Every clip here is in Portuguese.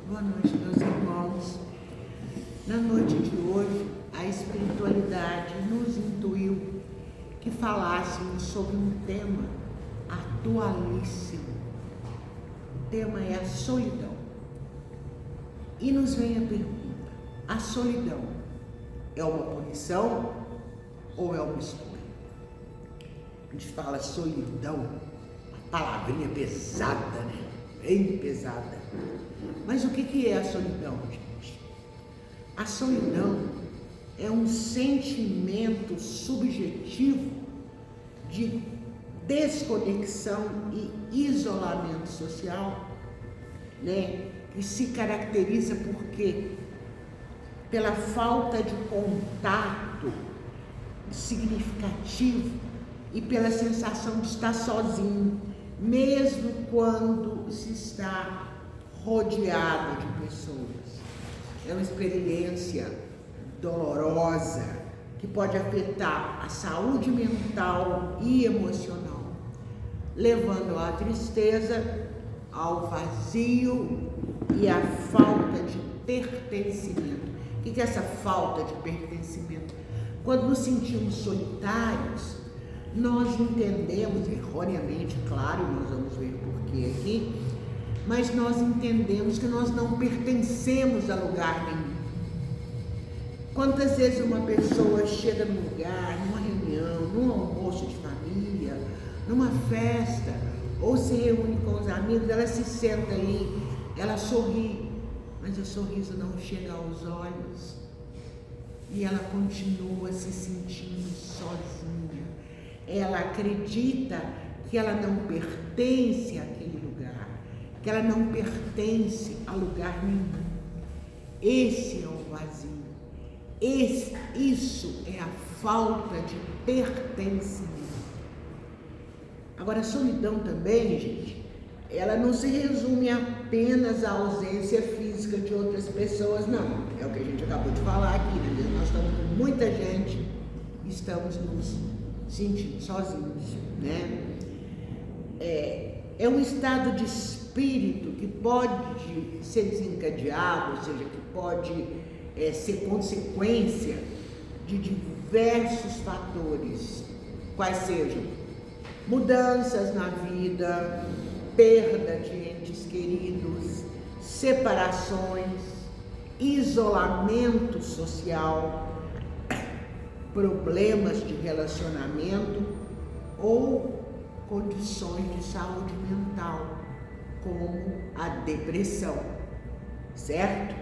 Boa noite, meus irmãos. Na noite de hoje, a espiritualidade nos intuiu que falássemos sobre um tema atualíssimo. O tema é a solidão. E nos vem a pergunta: a solidão é uma punição ou é uma escolha? A gente fala solidão, uma palavrinha pesada, né? Bem pesada. Mas o que é a solidão, gente? A solidão é um sentimento subjetivo de desconexão e isolamento social, né? Que se caracteriza por quê? Pela falta de contato significativo e pela sensação de estar sozinho, mesmo quando se está rodeado de pessoas. É uma experiência dolorosa que pode afetar a saúde mental e emocional, levando à tristeza, ao vazio e à falta de pertencimento. O que é essa falta de pertencimento? Quando nos sentimos solitários, nós entendemos erroneamente, claro, nós vamos ver porquê aqui, mas nós entendemos que nós não pertencemos a lugar nenhum. Quantas vezes uma pessoa chega num lugar, numa reunião, num almoço de família, numa festa, ou se reúne com os amigos, ela se senta ali, ela sorri, mas o sorriso não chega aos olhos e ela continua se sentindo sozinha. Ela acredita que ela não pertence àquele lugar, que ela não pertence a lugar nenhum. Esse é o vazio. Isso é a falta de pertencimento. Agora, a solidão também, gente, ela não se resume apenas à ausência física de outras pessoas, não. É o que a gente acabou de falar aqui, né? Nós estamos com muita gente, estamos nos sentindo sozinhos, né? É um estado de espírito que pode ser desencadeado, ou seja, que pode ser consequência de diversos fatores, quais sejam mudanças na vida, perda de entes queridos, separações, isolamento social, problemas de relacionamento ou condições de saúde mental, como a depressão, certo?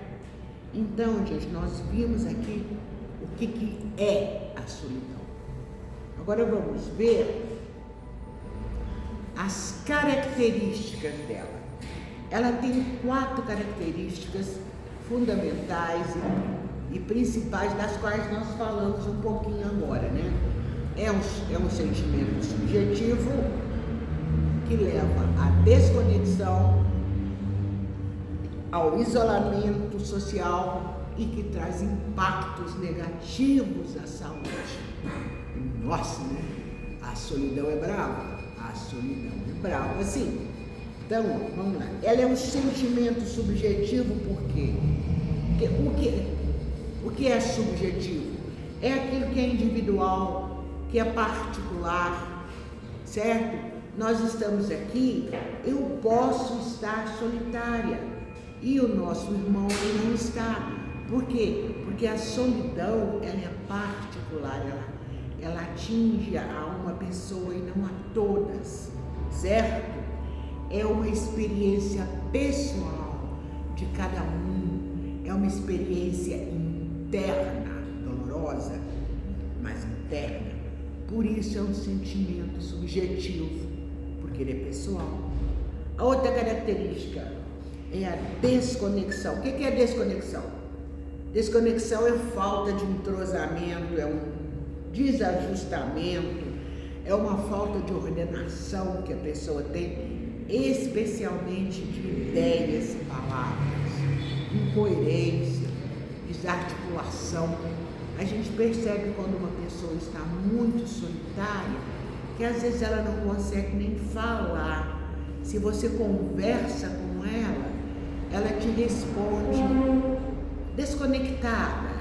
Então, gente, nós vimos aqui o que é a solidão. Agora vamos ver as características dela. Ela tem 4 características fundamentais e principais, das quais nós falamos um pouquinho agora, né? É um sentimento subjetivo que leva à desconexão, ao isolamento social e que traz impactos negativos à saúde. Nossa, né? A solidão é brava. A solidão é brava, sim. Então, vamos lá. Ela é um sentimento subjetivo por quê? O que é subjetivo? É aquilo que é individual, que é particular, certo? Nós estamos aqui, eu posso estar solitária e o nosso irmão ele não está. Por quê? Porque a solidão ela é particular, ela atinge a uma pessoa e não a todas, certo? É uma experiência pessoal de cada um, é uma experiência interna, dolorosa, mas interna. Por isso é um sentimento subjetivo, porque ele é pessoal. A outra característica é a desconexão. O que é desconexão? Desconexão é falta de entrosamento, é um desajustamento, é uma falta de ordenação que a pessoa tem, especialmente de ideias e palavras, incoerência, desarticulação. A gente percebe quando uma pessoa está muito solitária, que às vezes ela não consegue nem falar. Se você conversa com ela te responde desconectada,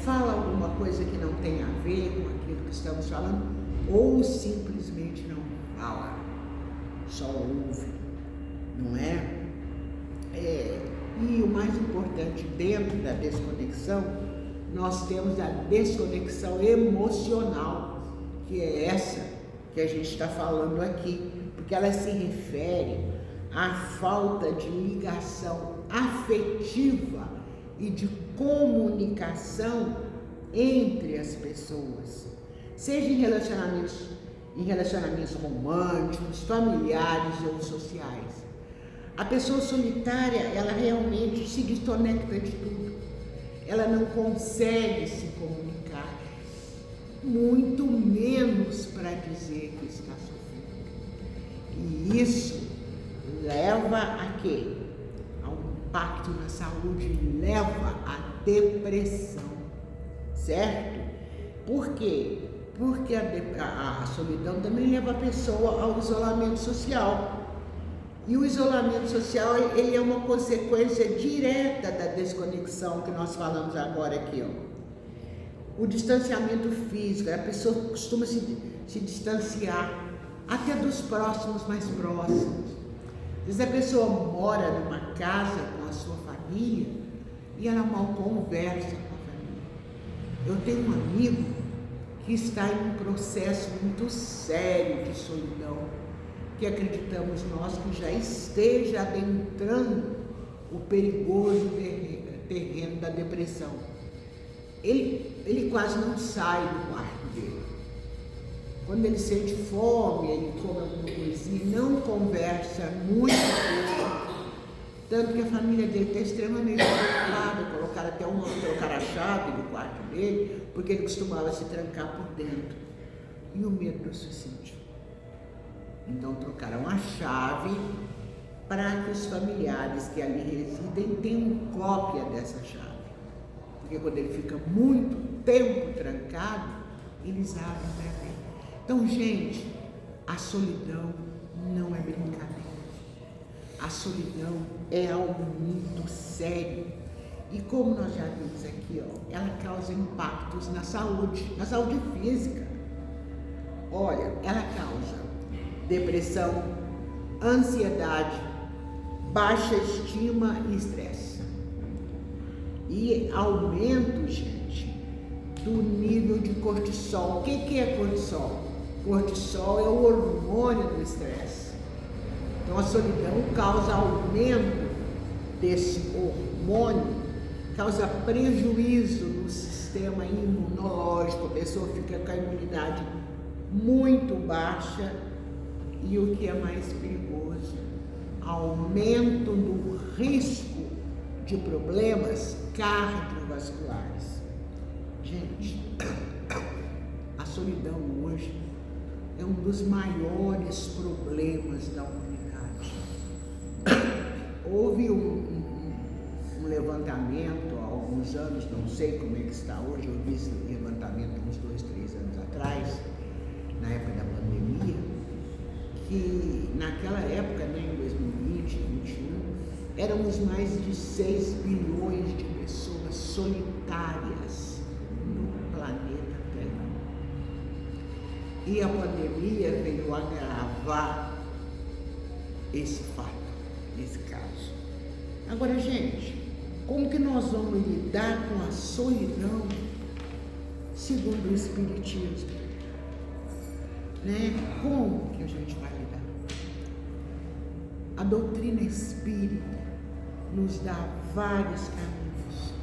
fala alguma coisa que não tem a ver com aquilo que estamos falando, ou simplesmente não fala, só ouve, não é? E o mais importante, dentro da desconexão, nós temos a desconexão emocional, que é essa que a gente está falando aqui, porque ela se refere à falta de ligação afetiva e de comunicação entre as pessoas, seja em relacionamentos românticos, familiares ou sociais. A pessoa solitária, ela realmente se desconecta de tudo. Ela não consegue se comunicar, muito menos para dizer que está sofrendo. E isso leva a quê? A um impacto na saúde, leva à depressão, certo? Por quê? Porque a solidão também leva a pessoa ao isolamento social. E o isolamento social, ele é uma consequência direta da desconexão que nós falamos agora aqui, ó. O distanciamento físico, a pessoa costuma se distanciar até dos próximos mais próximos. Às vezes a pessoa mora numa casa com a sua família e ela mal conversa com a família. Eu tenho um amigo que está em um processo muito sério de solidão, que acreditamos nós que já esteja adentrando o perigoso terreno da depressão. Ele quase não sai do quarto dele. Quando ele sente fome, ele come alguma coisinha, não conversa muito pouco. Tanto que a família dele está extremamente preocupada, trocar a chave do quarto dele, porque ele costumava se trancar por dentro. E o medo do suicídio. Então trocaram a chave para que os familiares que ali residem tenham cópia dessa chave. Porque quando ele fica muito tempo trancado, eles abrem para ver. Então, gente, a solidão não é brincadeira. A solidão é algo muito sério. E como nós já vimos aqui, ela causa impactos na saúde física. Olha, ela causa depressão, ansiedade, baixa estima e estresse. E aumento, gente, do nível de cortisol. O que é cortisol? Cortisol é o hormônio do estresse. Então a solidão causa aumento desse hormônio, causa prejuízo no sistema imunológico, a pessoa fica com a imunidade muito baixa. E o que é mais perigoso, aumento do risco de problemas cardiovasculares. Gente, a solidão hoje é um dos maiores problemas da humanidade. Houve um levantamento há alguns anos, não sei como é que está hoje, eu vi esse levantamento uns 2, 3 anos atrás, na época da pandemia, que naquela época, em 2020, 2021, éramos mais de 6 bilhões de pessoas solitárias no planeta Terra. E a pandemia veio agravar esse fato, esse caso. Agora, gente, como que nós vamos lidar com a solidão segundo o Espiritismo? Como que a gente vai lidar? A doutrina espírita nos dá vários caminhos.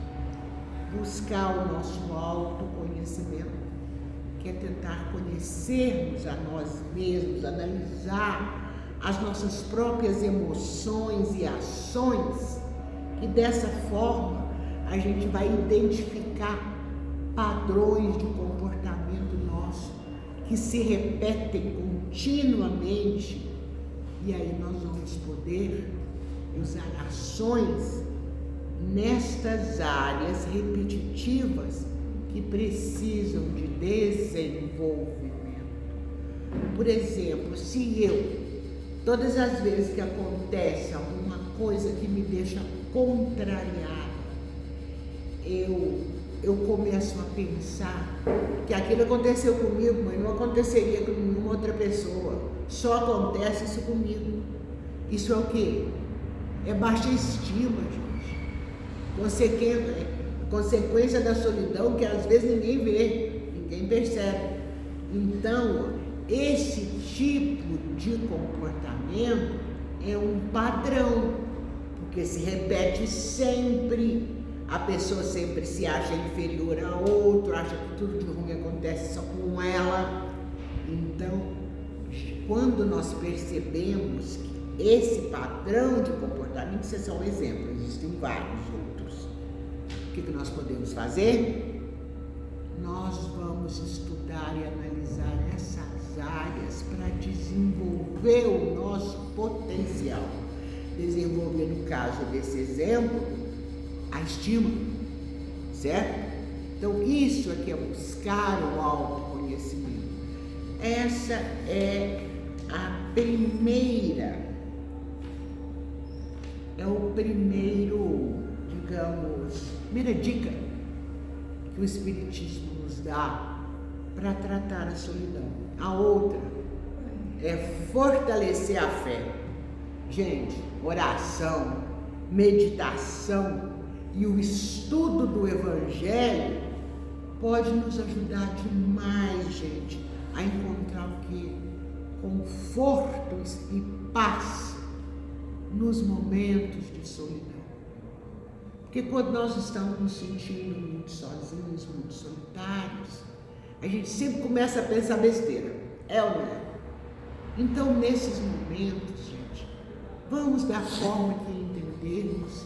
Buscar o nosso autoconhecimento, que é tentar conhecermos a nós mesmos, analisar as nossas próprias emoções e ações, e dessa forma a gente vai identificar padrões de comportamento nosso que se repetem continuamente, e aí nós vamos poder usar ações nestas áreas repetitivas que precisam de desenvolvimento. Por exemplo, se eu, todas as vezes que acontece alguma coisa que me deixa contrariada, eu começo a pensar que aquilo aconteceu comigo, mas não aconteceria com nenhuma outra pessoa. Só acontece isso comigo. Isso é o quê? É baixa estima, gente. Consequência da solidão que às vezes ninguém vê, ninguém percebe. Então, esse tipo de comportamento é um padrão, porque se repete sempre. A pessoa sempre se acha inferior a outro, acha que tudo de ruim acontece só com ela. Então, quando nós percebemos que esse padrão de comportamento, isso é só um exemplo, existem vários outros. O que nós podemos fazer? Nós vamos estudar e analisar essas áreas para desenvolver o nosso potencial. Desenvolver, no caso desse exemplo, a estima, certo? Então, isso aqui é buscar o autoconhecimento. Essa é a primeira, primeira dica que o Espiritismo nos dá para tratar a solidão. A outra é fortalecer a fé. Gente, oração, meditação e o estudo do Evangelho pode nos ajudar demais, gente, a encontrar o quê? Conforto e paz nos momentos de solidão. Porque quando nós estamos nos sentindo muito sozinhos, muito solitários, a gente sempre começa a pensar besteira. É ou não é? Então, nesses momentos, gente, vamos da forma que entendermos,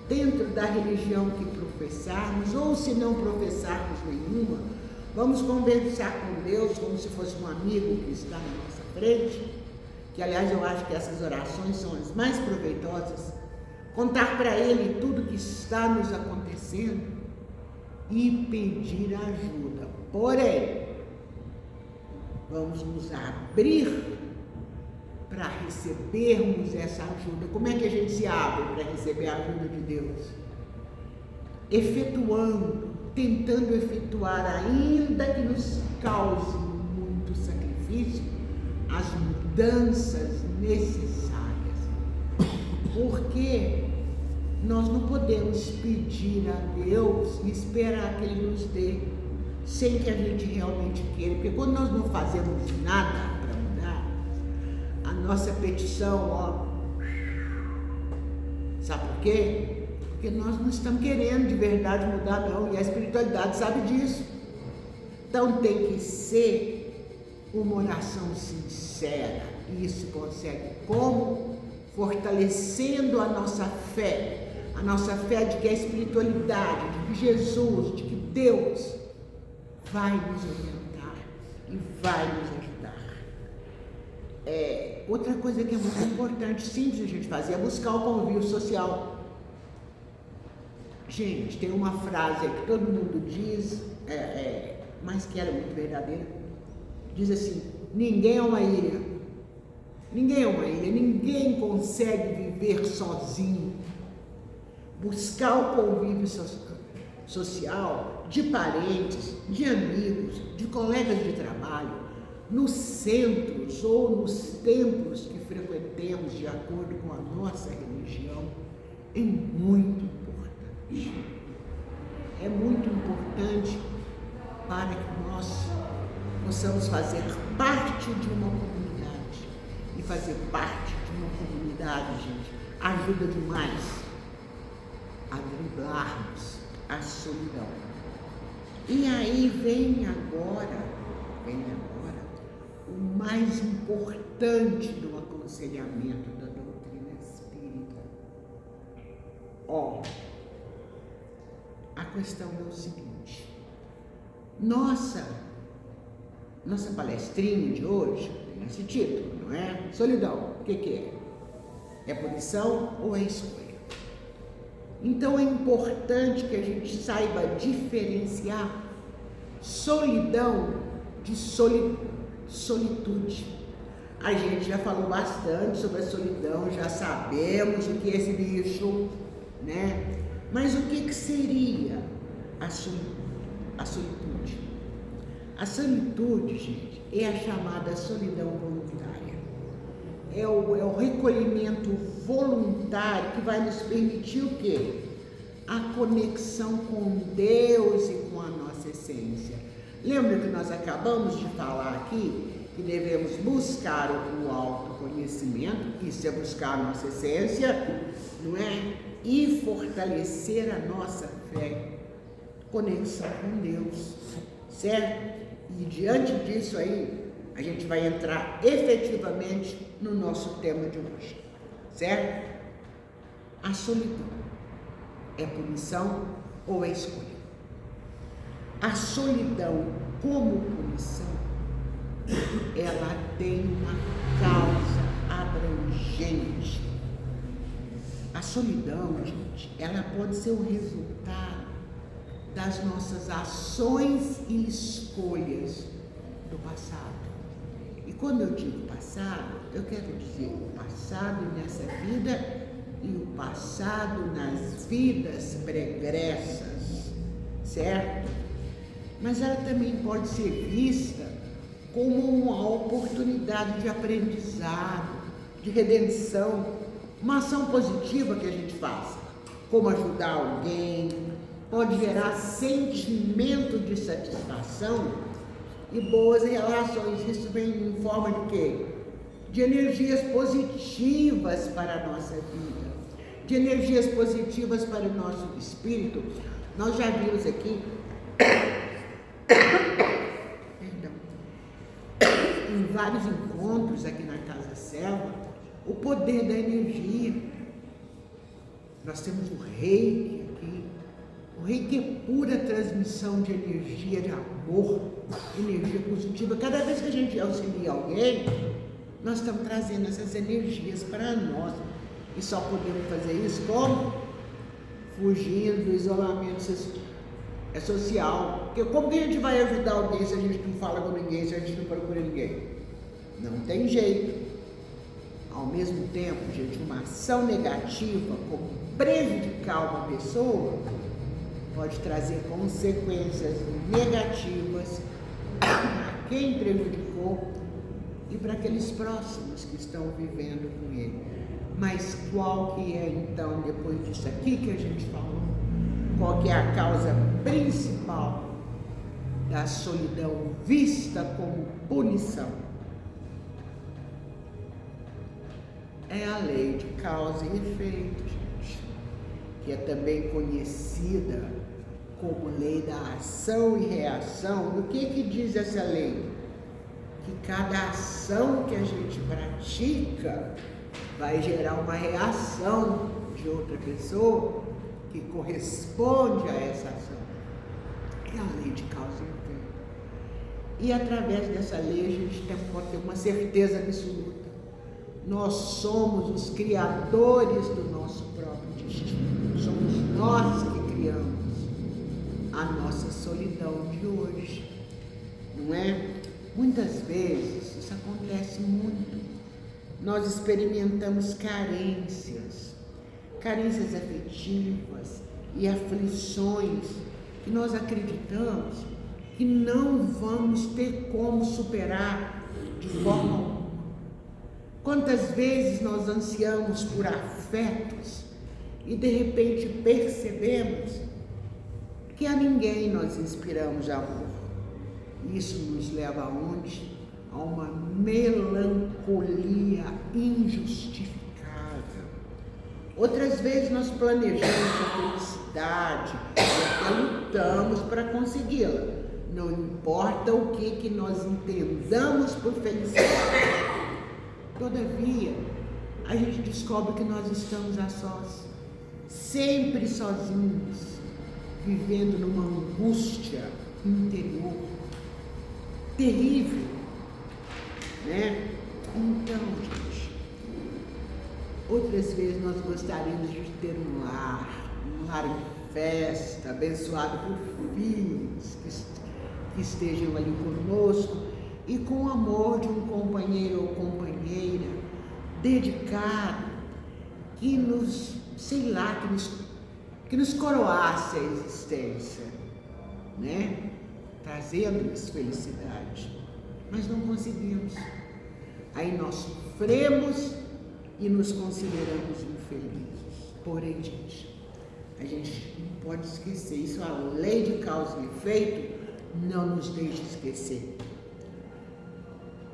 dentro da religião que professarmos, ou se não professarmos nenhuma, vamos conversar com Deus como se fosse um amigo que está na nossa frente, que aliás eu acho que essas orações são as mais proveitosas, contar para Ele tudo que está nos acontecendo e pedir ajuda. Porém, vamos nos abrir para recebermos essa ajuda. Como é que a gente se abre para receber a ajuda de Deus? Tentando efetuar, ainda que nos cause muito sacrifício, as mudanças necessárias. Porque nós não podemos pedir a Deus e esperar que Ele nos dê sem que a gente realmente queira. Porque quando nós não fazemos nada para mudar, a nossa petição, sabe por quê? Porque nós não estamos querendo de verdade mudar, não, e a espiritualidade sabe disso. Então tem que ser uma oração sincera, e isso consegue como? Fortalecendo a nossa fé de que a espiritualidade, de que Jesus, de que Deus vai nos orientar e vai nos ajudar. Outra coisa que é muito importante, simples a gente fazer, é buscar o convívio social. Gente, tem uma frase que todo mundo diz, mas que ela é muito verdadeira. Diz assim: ninguém é uma ilha. Ninguém é uma ilha, ninguém consegue viver sozinho. Buscar o convívio social de parentes, de amigos, de colegas de trabalho, nos centros ou nos templos que frequentemos de acordo com a nossa religião, é muito importante. É muito importante para que nós possamos fazer parte de uma comunidade. E fazer parte de uma comunidade, gente, ajuda demais a driblarmos a solidão. E aí vem agora o mais importante do aconselhamento da doutrina espírita. A questão é o seguinte: nossa palestrinha de hoje tem esse título, não é? Solidão, o que é? É punição ou é escolha? Então é importante que a gente saiba diferenciar solidão de solitude. A gente já falou bastante sobre a solidão, já sabemos o que é esse bicho, né? Mas o que seria a solitude? A solitude, gente, é a chamada solidão voluntária. É o recolhimento voluntário que vai nos permitir o quê? A conexão com Deus e com a nossa essência. Lembra que nós acabamos de falar aqui que devemos buscar o autoconhecimento, isso é buscar a nossa essência, não é? E fortalecer a nossa fé, conexão com Deus, certo? E diante disso aí, a gente vai entrar efetivamente no nosso tema de hoje, certo? A solidão é punição ou é escolha? A solidão como punição, ela tem uma causa abrangente. A solidão, gente, ela pode ser o resultado das nossas ações e escolhas do passado. E quando eu digo passado, eu quero dizer o passado nessa vida e o passado nas vidas pregressas, certo? Mas ela também pode ser vista como uma oportunidade de aprendizado, de redenção, uma ação positiva que a gente faça, como ajudar alguém, pode gerar sentimento de satisfação e boas relações. Isso vem em forma de quê? De energias positivas para a nossa vida, de energias positivas para o nosso espírito. Nós já vimos aqui em vários encontros aqui na Casa Selva, o poder da energia. Nós temos o Reiki aqui. O Reiki é pura transmissão de energia, de amor, energia positiva. Cada vez que a gente auxilia alguém, nós estamos trazendo essas energias para nós. E só podemos fazer isso como? Fugindo do isolamento social. Porque como que a gente vai ajudar alguém se a gente não fala com ninguém, se a gente não procura ninguém? Não tem jeito. Ao mesmo tempo, gente, uma ação negativa, como prejudicar uma pessoa, pode trazer consequências negativas para quem prejudicou e para aqueles próximos que estão vivendo com ele. Mas qual que é, então, depois disso aqui que a gente falou, qual que é a causa principal da solidão vista como punição? É a lei de causa e efeito, gente, que é também conhecida como lei da ação e reação. O que diz essa lei? Que cada ação que a gente pratica vai gerar uma reação de outra pessoa que corresponde a essa ação. É a lei de causa e efeito. E através dessa lei a gente pode ter uma certeza absoluta. Nós somos os criadores do nosso próprio destino. Somos nós que criamos a nossa solidão de hoje, não é? Muitas vezes isso acontece muito. Nós experimentamos carências afetivas e aflições que nós acreditamos que não vamos ter como superar de forma alguma. Quantas vezes nós ansiamos por afetos e de repente percebemos que a ninguém nós inspiramos amor. Isso nos leva aonde? A uma melancolia injustificável. Outras vezes nós planejamos a felicidade e até lutamos para consegui-la. Não importa o que nós entendamos por felicidade. Todavia, a gente descobre que nós estamos a sós, sempre sozinhos, vivendo numa angústia interior terrível, né? Então, gente, outras vezes nós gostaríamos de ter um lar em festa, abençoado por filhos que estejam ali conosco e com o amor de um companheiro ou companheira dedicado, que nos que nos coroasse a existência, né? Trazendo-nos felicidade, mas não conseguimos. Aí nós sofremos e nos consideramos infelizes. Porém, a gente não pode esquecer, isso é a lei de causa e efeito, não nos deixa esquecer.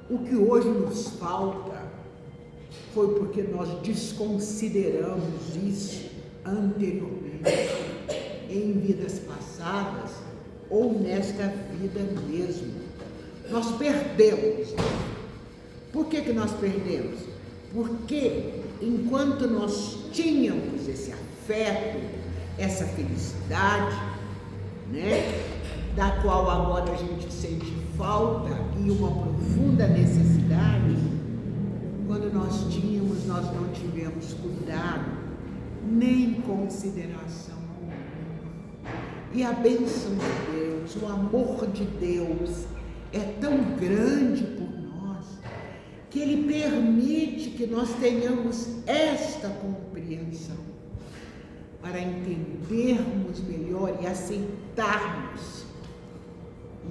O que hoje nos falta foi porque nós desconsideramos isso anteriormente, em vidas passadas ou nesta vida mesmo. Nós perdemos. Por que nós perdemos? Porque enquanto nós tínhamos esse afeto, essa felicidade, né, da qual agora a gente sente falta e uma profunda necessidade, quando nós tínhamos, nós não tivemos cuidado, nem consideração alguma. E a bênção de Deus, o amor de Deus é tão grande por nós, que Ele permite que nós tenhamos esta compreensão, para entendermos melhor e aceitarmos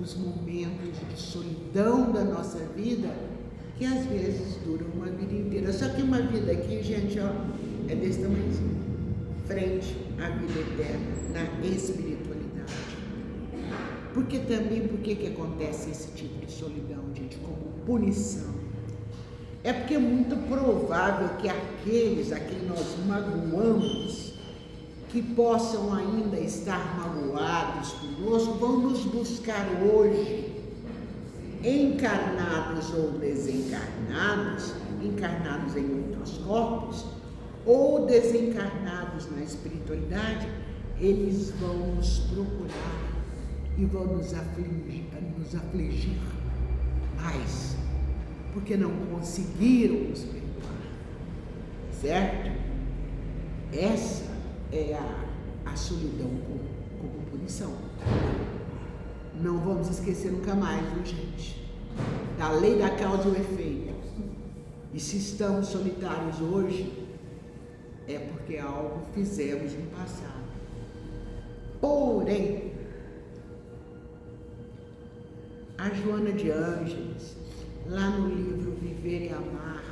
os momentos de solidão da nossa vida, que às vezes duram uma vida inteira. Só que uma vida aqui, gente, ó, é desse tamanhozinho, frente à vida eterna, na espiritualidade. Por que acontece esse tipo de solidão, gente, como punição? É porque é muito provável que aqueles a quem nós magoamos, que possam ainda estar magoados conosco, vão nos buscar hoje, encarnados ou desencarnados, encarnados em outros corpos, ou desencarnados na espiritualidade, eles vão nos procurar e vão nos afligir mais, porque não conseguiram nos perdoar, certo? Essa é a solidão como punição. Não vamos esquecer nunca mais, viu, gente? Da lei da causa e o efeito. E se estamos solitários hoje, é porque algo fizemos no passado. Porém, a Joana de Ângeles, lá no livro Viver e Amar,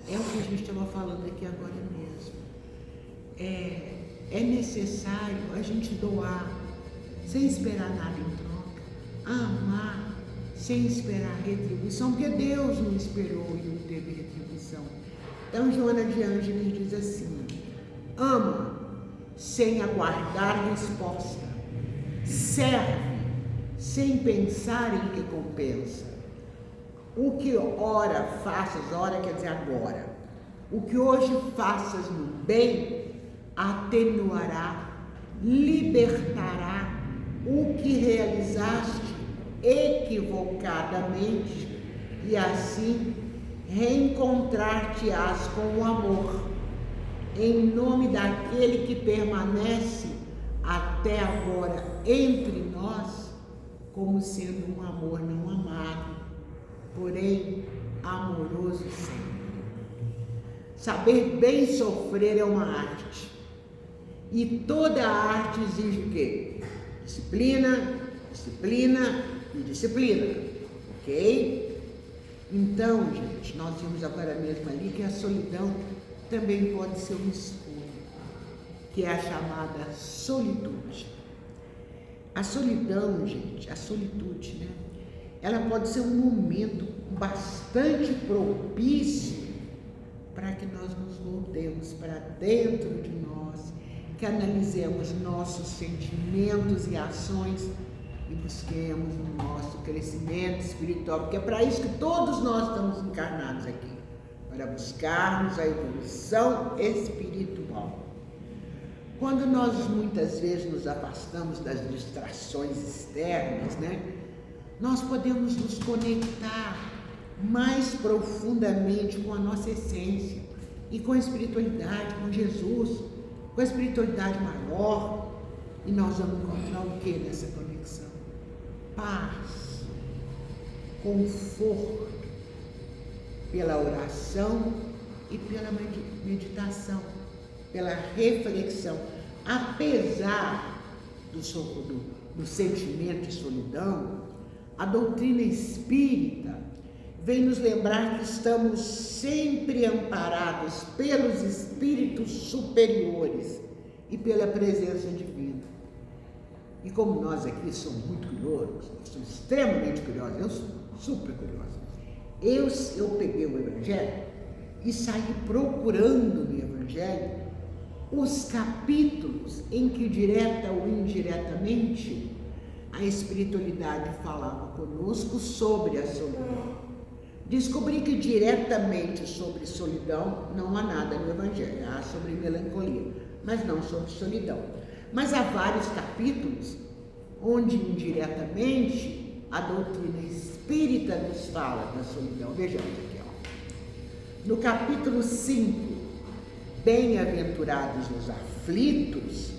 é o que a gente estava falando aqui agora mesmo. É necessário a gente doar sem esperar nada em troca, amar sem esperar retribuição, porque Deus não esperou e não teve retribuição. Então Joana de Ângeles diz assim: ama sem aguardar resposta, serve sem pensar em recompensa. O que ora faças, ora quer dizer agora, o que hoje faças no bem atenuará, libertará o que realizaste equivocadamente, e assim reencontrar-te-ás com o amor, em nome daquele que permanece até agora entre nós, como sendo um amor não amado, porém amoroso sempre. Saber bem sofrer é uma arte. E toda arte exige o quê? Disciplina, disciplina e disciplina. Ok? Então, gente, nós vimos agora mesmo ali que a solidão também pode ser uma escolha, que é a chamada solitude. A solidão, gente, a solitude, né? Ela pode ser um momento bastante propício para que nós nos voltemos para dentro de nós, que analisemos nossos sentimentos e ações e busquemos o nosso crescimento espiritual, porque é para isso que todos nós estamos encarnados aqui, para buscarmos a evolução espiritual. Quando nós muitas vezes nos afastamos das distrações externas, né, nós podemos nos conectar mais profundamente com a nossa essência e com a espiritualidade, com Jesus, com a espiritualidade maior, e nós vamos encontrar o que nessa conexão? Paz, conforto, pela oração e pela meditação, pela reflexão. Apesar do sentimento de solidão, a doutrina espírita vem nos lembrar que estamos sempre amparados pelos espíritos superiores e pela presença divina. E como nós aqui somos muito curiosos, eu sou extremamente curiosa, eu sou super curiosa, eu peguei o Evangelho e saí procurando no Evangelho os capítulos em que, direta ou indiretamente, a espiritualidade falava conosco sobre a solidão. Descobri que diretamente sobre solidão não há nada no Evangelho, há sobre melancolia, mas não sobre solidão. Mas há vários capítulos onde indiretamente a doutrina espírita nos fala da solidão. Vejamos aqui, no capítulo 5, Bem-aventurados os aflitos,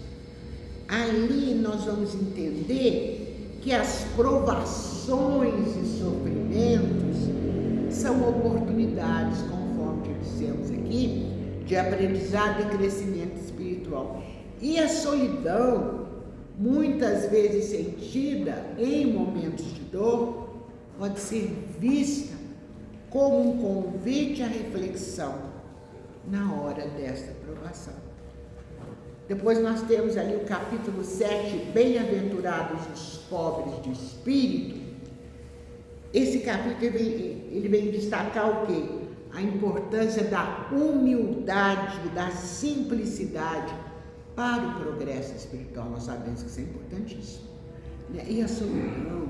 ali nós vamos entender que as provações e sofrimentos são oportunidades, conforme já dissemos aqui, de aprendizado e crescimento espiritual. E a solidão, muitas vezes sentida em momentos de dor, pode ser vista como um convite à reflexão na hora desta provação. Depois nós temos ali o capítulo 7, Bem-aventurados os pobres de espírito. Esse capítulo ele vem destacar o quê? A importância da humildade, da simplicidade para o progresso espiritual. Nós sabemos que isso é importantíssimo, né? E a solidão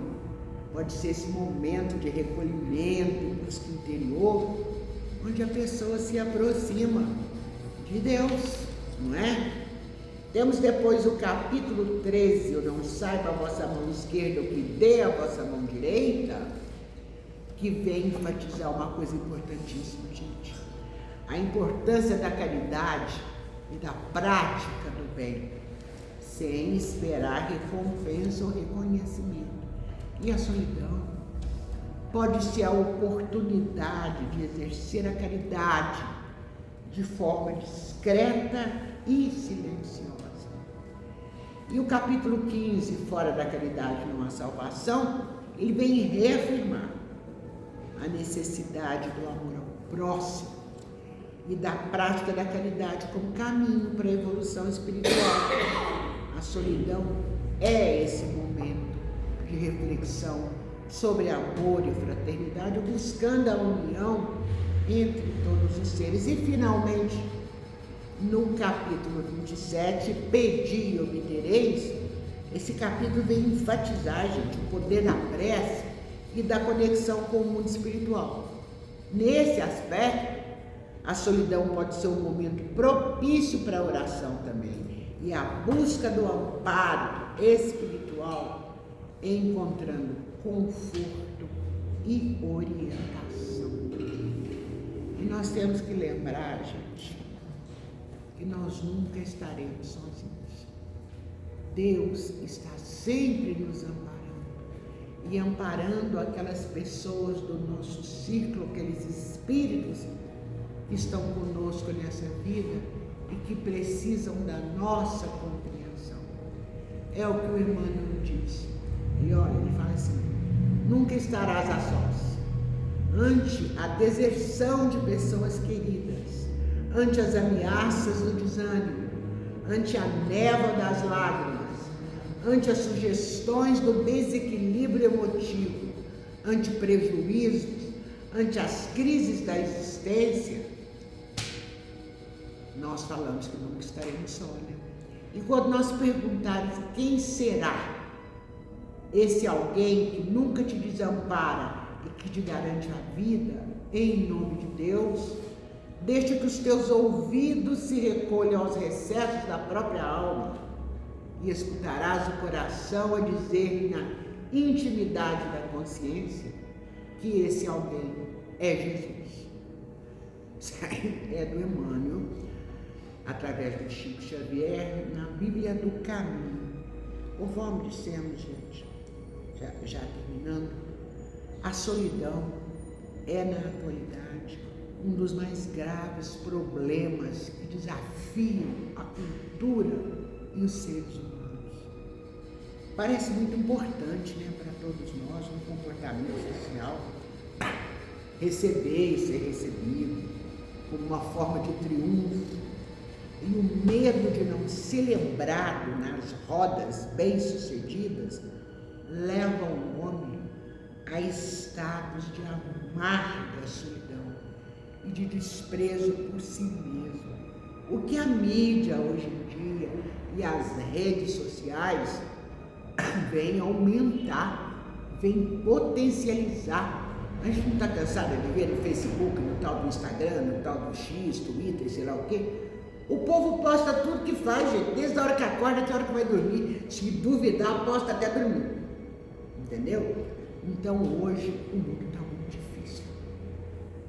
pode ser esse momento de recolhimento, busca interior, onde a pessoa se aproxima de Deus, não é? Temos depois o capítulo 13, o não saiba a vossa mão esquerda o que dê a vossa mão direita, que vem enfatizar uma coisa importantíssima, gente. A importância da caridade e da prática do bem, sem esperar recompensa ou reconhecimento. E a solidão pode ser a oportunidade de exercer a caridade de forma discreta e silenciosa. E o capítulo 15, Fora da Caridade não há salvação, ele vem reafirmar a necessidade do amor ao próximo e da prática da caridade como caminho para a evolução espiritual. A solidão é esse momento de reflexão sobre amor e fraternidade, buscando a união entre todos os seres. E, finalmente, no capítulo 27, Pedi e obtereis, esse capítulo vem enfatizar, gente, o poder da prece e da conexão com o mundo espiritual. Nesse aspecto, a solidão pode ser um momento propício para a oração também, e a busca do amparo espiritual, encontrando conforto e orientação. E nós temos que lembrar, gente, que nós nunca estaremos sozinhos. Deus está sempre nos amparando e amparando aquelas pessoas do nosso círculo, aqueles espíritos que estão conosco nessa vida e que precisam da nossa compreensão. É o que o Emmanuel diz. E olha, ele fala assim: nunca estarás a sós. Ante a deserção de pessoas queridas, ante as ameaças do desânimo, ante a névoa das lágrimas, ante as sugestões do desequilíbrio emotivo, ante prejuízos, ante as crises da existência, nós falamos que nunca estaremos só, né? E quando nós perguntarmos quem será esse alguém que nunca te desampara e que te garante a vida, em nome de Deus, deixa que os teus ouvidos se recolham aos recessos da própria alma e escutarás o coração a dizer na intimidade da consciência que esse alguém é Jesus. Isso aí é do Emmanuel, através do Chico Xavier, na Bíblia do Caminho. Conforme dissemos, gente, já terminando, a solidão é, na atualidade, um dos mais graves problemas que desafiam a cultura e os seres humanos. Parece muito importante, né, para todos nós, um comportamento social, receber e ser recebido como uma forma de triunfo, e o medo de não ser lembrado nas rodas bem-sucedidas leva o homem a estados de amarga solidão e de desprezo por si mesmo. O que a mídia hoje em dia e as redes sociais vem aumentar, vem potencializar. A gente não está cansado de ver no Facebook, no tal do Instagram, no tal do X, Twitter, sei lá o quê. O povo posta tudo que faz, gente, desde a hora que acorda até a hora que vai dormir. Se duvidar, posta até dormir. Entendeu? Então hoje o mundo está muito difícil.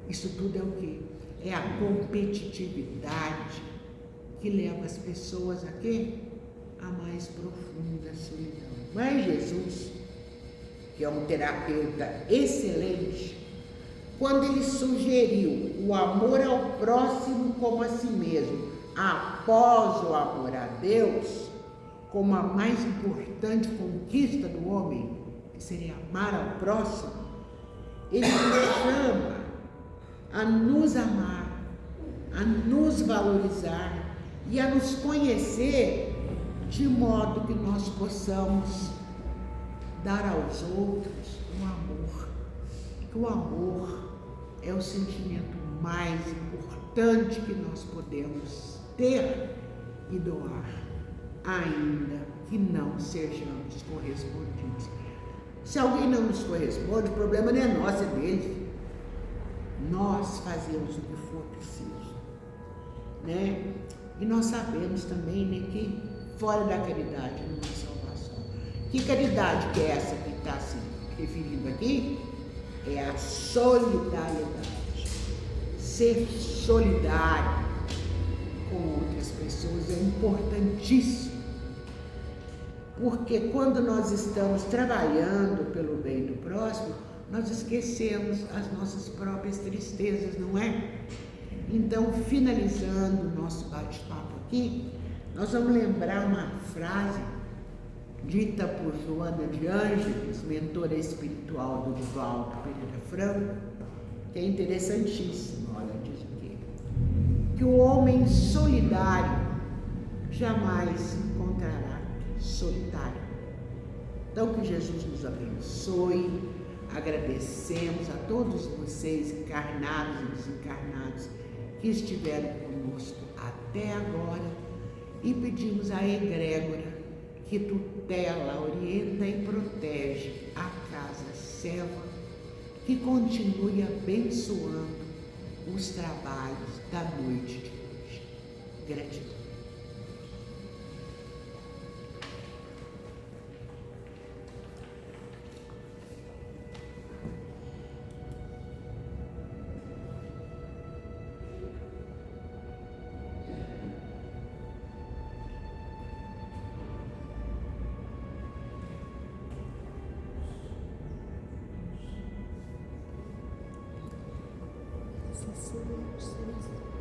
Isso tudo é o quê? É a competitividade que leva as pessoas a quê? A mais profunda solidão. Mas Jesus, que é um terapeuta excelente, quando ele sugeriu o amor ao próximo como a si mesmo, após o amor a Deus, como a mais importante conquista do homem, que seria amar ao próximo, ele nos chama a nos amar, a nos valorizar e a nos conhecer de modo que nós possamos dar aos outros o amor. Que o amor é o sentimento mais importante que nós podemos ter e doar, ainda que não sejamos correspondidos. Se alguém não nos corresponde, o problema não é nosso, é dele. Nós fazemos o que for preciso, né? E nós sabemos também, né, que fora da caridade não há salvação. Que caridade que é essa que está se referindo aqui? É a solidariedade. Ser solidário com outras pessoas é importantíssimo. Porque quando nós estamos trabalhando pelo bem do próximo, nós esquecemos as nossas próprias tristezas, não é? Então, finalizando o nosso bate-papo aqui, nós vamos lembrar uma frase dita por Joana de Ângeles, mentora espiritual do Divaldo Pereira Franco, que é interessantíssima. Olha, diz aqui, que o homem solidário jamais se encontrará solitário. Então, que Jesus nos abençoe. Agradecemos a todos vocês, encarnados e desencarnados, que estiveram conosco até agora, e pedimos à egrégora que tutela, orienta e protege a Casa Seva, que continue abençoando os trabalhos da noite de hoje. Gratidão. Sim, sim, sim.